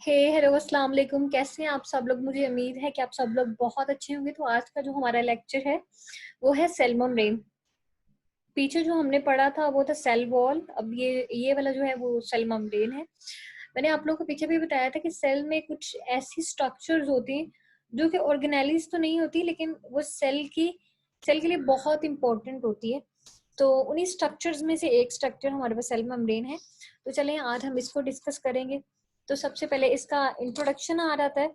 Hello अस्सलाम वालेकुम। कैसे हैं आप सब लोग? मुझे उम्मीद है कि आप सब लोग बहुत अच्छे होंगे। तो आज का जो हमारा लेक्चर है वो है सेल मेम्ब्रेन। पीछे जो हमने पढ़ा था वो था सेल वॉल। अब ये वाला जो है वो सेल मेम्ब्रेन है। मैंने आप लोगों को पीछे भी बताया था कि सेल में कुछ ऐसी स्ट्रक्चर्स होती हैं जो कि ऑर्गेनेलिज तो नहीं होती, लेकिन वो सेल के लिए बहुत इंपॉर्टेंट होती है। तो उन्हीं स्ट्रक्चर्स में से एक स्ट्रक्चर हमारे पास सेल मेम्ब्रेन है। तो चलें आज हम इसको डिस्कस करेंगे। तो सबसे पहले इसका इंट्रोडक्शन आ रहा है।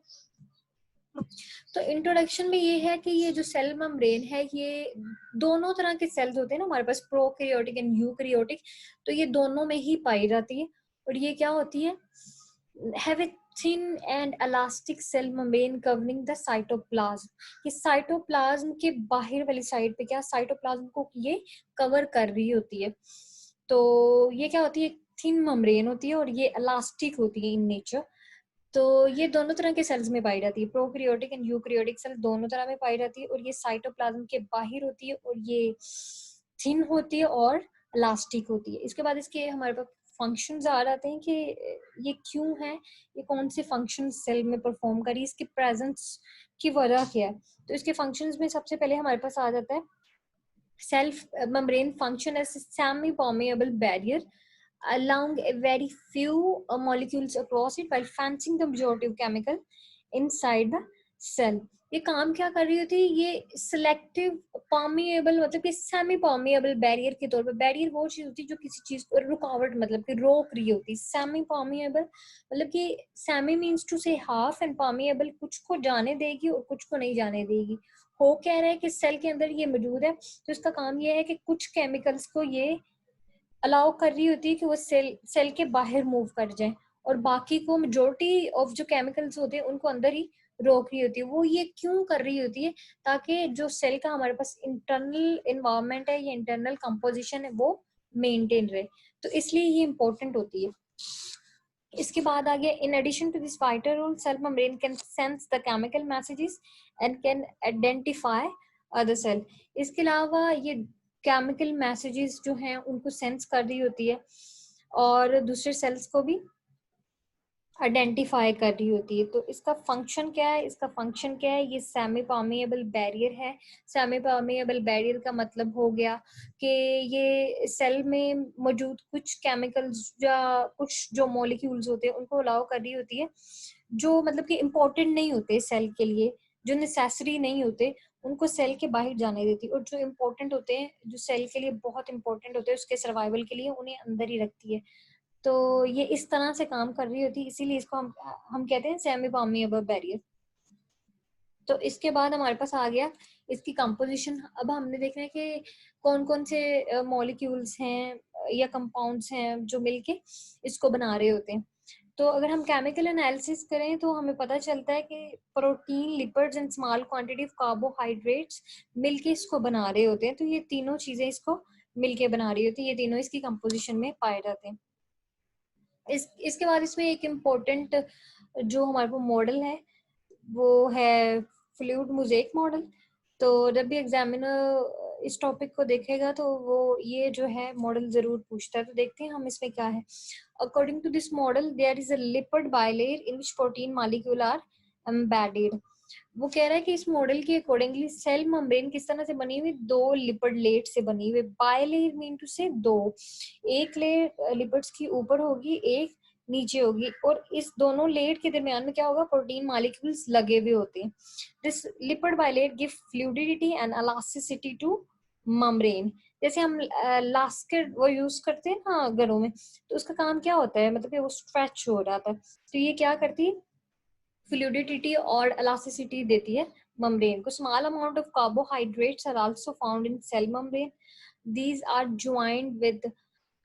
तो इंट्रोडक्शन में ये है कि ये जो सेल मेम्ब्रेन है ये दोनों तरह के सेल्स होते हैं ना हमारे पास, प्रोकैरियोटिक एंड यूकैरियोटिक। तो ये दोनों में ही पाई जाती है। और ये क्या होती है? Have a thin and elastic cell membrane covering the cytoplasm. ये साइटोप्लाज्म के बाहर वाली साइड पे क्या साइटोप्लाज्म को ये कवर कर रही होती है। तो ये क्या होती है? थिन मेम्ब्रेन होती है और ये इलास्टिक होती है इन नेचर। तो ये दोनों तरह के सेल्स में पाई जाती है। प्रोकैरियोटिक एंड यूकैरियोटिक सेल दोनों तरह में पाई जाती है। और ये साइटोप्लाज्म के बाहर होती है और ये थिन होती है और इलास्टिक होती है। इसके बाद इसके हमारे पास फंक्शंस आ जाते हैं कि ये क्यों है, ये कौन से फंक्शन सेल में परफॉर्म करी, इसकी प्रेजेंस की वजह क्या है। तो इसके फंक्शंस में सबसे पहले हमारे पास आ जाता है self membrane function as a semi-permeable barrier allowing a very few molecules across it while fencing the majority of chemical inside the cell। ये काम क्या कर रही होती है? ये सिलेक्टिव परमिएबल मतलब कि सेमी परमिएबल बैरियर के तौर पर। बैरियर वो चीज होती है जो किसी चीज को रुकावट मतलब कि रोक रही होती है। सेमी परमिएबल मतलब कि सेमी मीन्स टू से हाफ एंड परमिएबल कुछ को जाने देगी और कुछ को नहीं जाने देगी। हो कह रहा है कि सेल के अंदर ये मौजूद है। तो इसका काम ये है कि कुछ केमिकल्स को ये अलाउ कर रही होती है कि वो सेल के बाहर मूव कर जाए और बाकी को मेजोरिटी ऑफ जो केमिकल्स होते हैं उनको अंदर ही रोक रही होती है। वो ये क्यों कर रही होती है? ताकि जो सेल का हमारे पास इंटरनल इन्वायरमेंट है या इंटरनल कंपोजिशन है वो मेंटेन रहे। तो इसलिए ये इंपॉर्टेंट होती है। इसके बाद आ गया in addition to this vital role cell membrane can sense the chemical messages and can identify other cell. इसके अलावा ये केमिकल मैसेजेस जो हैं उनको सेंस कर रही होती है और दूसरे सेल्स को भी आइडेंटिफाई कर रही होती है। तो इसका फंक्शन क्या है? इसका फंक्शन क्या है? ये सेमी परमिएबल बैरियर है। सेमी परमिएबल बैरियर का मतलब हो गया कि ये सेल में मौजूद कुछ केमिकल्स या कुछ जो मॉलिक्यूल्स होते हैं उनको अलाउ कर रही होती है जो मतलब कि इम्पोर्टेंट नहीं होते सेल के लिए, जो नेसेसरी नहीं होते उनको सेल के बाहर जाने देती है। और जो इम्पोर्टेंट होते हैं, जो सेल के लिए बहुत इंपॉर्टेंट होते हैं उसके सर्वाइवल के लिए, उन्हें अंदर ही रखती है। तो ये इस तरह से काम कर रही होती है, इसीलिए इसको हम कहते हैं सेमी परमिएबल बैरियर। तो इसके बाद हमारे पास आ गया इसकी कंपोजिशन। अब हमने देखना है कि कौन कौन से मॉलिक्यूल्स हैं या कंपाउंड्स हैं जो मिलके इसको बना रहे होते हैं। तो अगर हम केमिकल एनालिसिस करें तो हमें पता चलता है कि protein, lipids and small quantity of carbohydrates मिलके इसको बना रहे होते हैं। तो ये तीनों चीजें इसको मिलके बना रही होती है, ये तीनों इसकी कंपोजिशन में पाए जाते हैं। इसके बाद इसमें एक इम्पोर्टेंट जो हमारे पास मॉडल है वो है फ्लूइड मोज़ेक मॉडल। तो जब भी एग्जामिनर इस टॉपिक को देखेगा तो वो ये जो है मॉडल जरूर पूछता है। तो देखते हैं हम इसमें क्या है। According to this model there is a lipid bilayer in which protein molecule are embedded. वो कह रहा है कि इस मॉडल के अकॉर्डिंगली सेल मेम्ब्रेन किस तरह से बनी हुई? दो लिपिड लेयर से बनी हुई। बाइलेयर मीन टू से दो, एक लेयर लिपिड्स की ऊपर होगी, एक नीचे होगी, और इस दोनों लेयर के दरमियान में क्या होगा? प्रोटीन मॉलिक्यूल्स लगे हुए होते हैं। This lipid bilayer give fluidity and elasticity two membrane. जैसे हम लास्केट वो यूज करते हैं ना घरों में, तो उसका काम क्या होता है? मतलब कि वो स्ट्रेच हो रहा था, तो ये क्या करती है? फ्लूइडिटी और इलास्टिसिटी देती है मेम्ब्रेन को। Small amount of carbohydrates are also found in cell membrane. These are joint with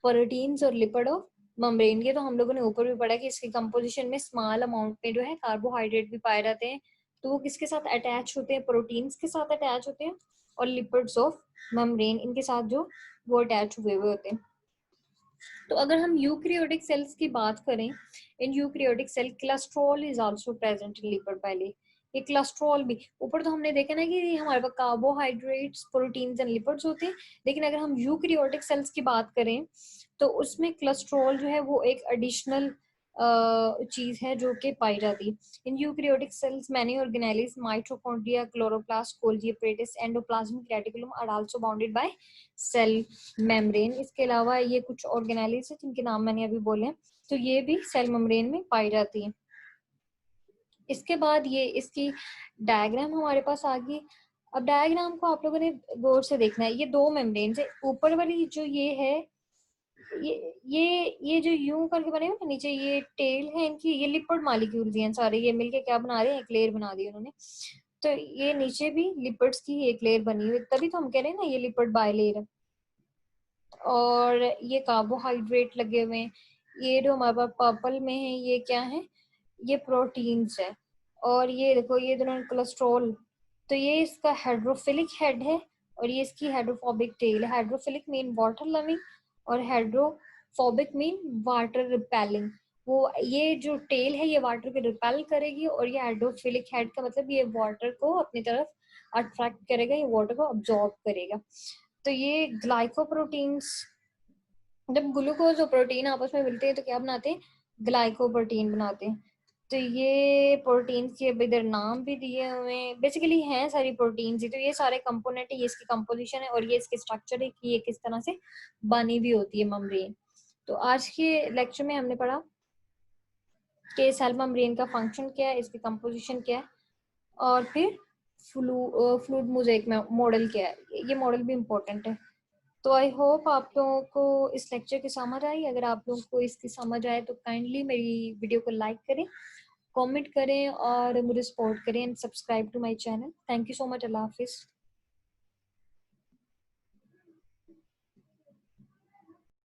proteins और लिपिड ऑफ मेम्ब्रेन। के तो हम लोगों ने ऊपर भी पढ़ा कि इसकी कंपोजिशन में स्मॉल अमाउंट में जो है कार्बोहाइड्रेट भी पाए जाते हैं। तो वो किसके साथ अटैच होते हैं? प्रोटीन्स के साथ अटैच होते हैं और लिपिड्स ऑफ मेम्ब्रेन इनके साथ जो वो अटैच हुए हुए होते हैं। तो अगर हम यूकैरियोटिक सेल्स की बात करें, in eukaryotic cell cholesterol is also present in lipid bilayer. ये कोलेस्ट्रॉल भी, ऊपर तो हमने देखा ना कि हमारे पास कार्बोहाइड्रेट्स, प्रोटीन्स एंड लिपिड्स होते हैं, लेकिन अगर हम यूकैरियोटिक सेल्स की बात करें तो उसमें कोलेस्ट्रॉल जो है वो एक एडिशनल चीज है जो कि पाई जाती है। In eukaryotic cells many organelles mitochondria chloroplast Golgi apparatus endoplasmic reticulum are also bounded by cell membrane. इसके अलावा ये कुछ ऑर्गेनेलिस है जिनके नाम मैंने अभी बोले, तो ये भी सेल मेम्ब्रेन में पाई जाती है। इसके बाद ये इसकी डायग्राम हमारे पास आ गई। अब डायग्राम को आप लोगों ने गौर से देखना है। ये दो मेम्ब्रेन है, ऊपर वाली जो ये है, ये जो यूं करके बने हुए ना नीचे, ये टेल है इनकी, ये लिपिड मॉलिक्यूल्स हैं सारे, ये मिलके क्या बना रहे हैं, एक लेयर बना दी उन्होंने। तो ये नीचे भी लिपिड्स की एक लेयर बनी हुई, तभी तो हम कह रहे हैं ना ये लिपिड बायलेयर है। और ये कार्बोहाइड्रेट लगे हुए हैं। ये जो हमारे पास पर्पल में है ये क्या है, ये प्रोटीन्स है। और ये देखो ये दोनों कोलेस्ट्रॉल, तो ये इसका हाइड्रोफिलिक हेड है और ये इसकी हाइड्रोफोबिक टेल है। हाइड्रोफिलिक मीन वाटर लविंग और हाइड्रोफोबिक मीन वाटर रिपेलिंग। वो ये जो टेल है ये वाटर को रिपेल करेगी और ये हाइड्रोफिलिक हेड का मतलब ये वाटर को अपनी तरफ अट्रैक्ट करेगा, ये वाटर को अब्सॉर्ब करेगा। तो ये ग्लाइकोप्रोटीन्स, जब ग्लूकोज और प्रोटीन आपस में मिलते हैं तो क्या बनाते हैं, ग्लाइकोप्रोटीन बनाते हैं। तो ये प्रोटीन के इधर नाम भी दिए हुए हैं, बेसिकली हैं सारी प्रोटीन्स ही। तो ये सारे कंपोनेंट है, ये इसकी कंपोजिशन है और ये इसके स्ट्रक्चर है कि ये किस तरह से बनी हुई होती है मेम्ब्रेन। तो आज के लेक्चर में हमने पढ़ा कि सेल मेम्ब्रेन का फंक्शन क्या है, इसकी कंपोजिशन क्या है, और फिर फ्लूइड मोज़ेक मॉडल क्या है। ये मॉडल भी इम्पोर्टेंट है। तो आई होप आप लोगों को इस लेक्चर की समझ आई। अगर आप लोगों को इसकी समझ आए तो काइंडली मेरी वीडियो को लाइक करें, कमेंट करें और मुझे सपोर्ट करें and subscribe to my channel. Thank you so much. अल्लाह हाफिज।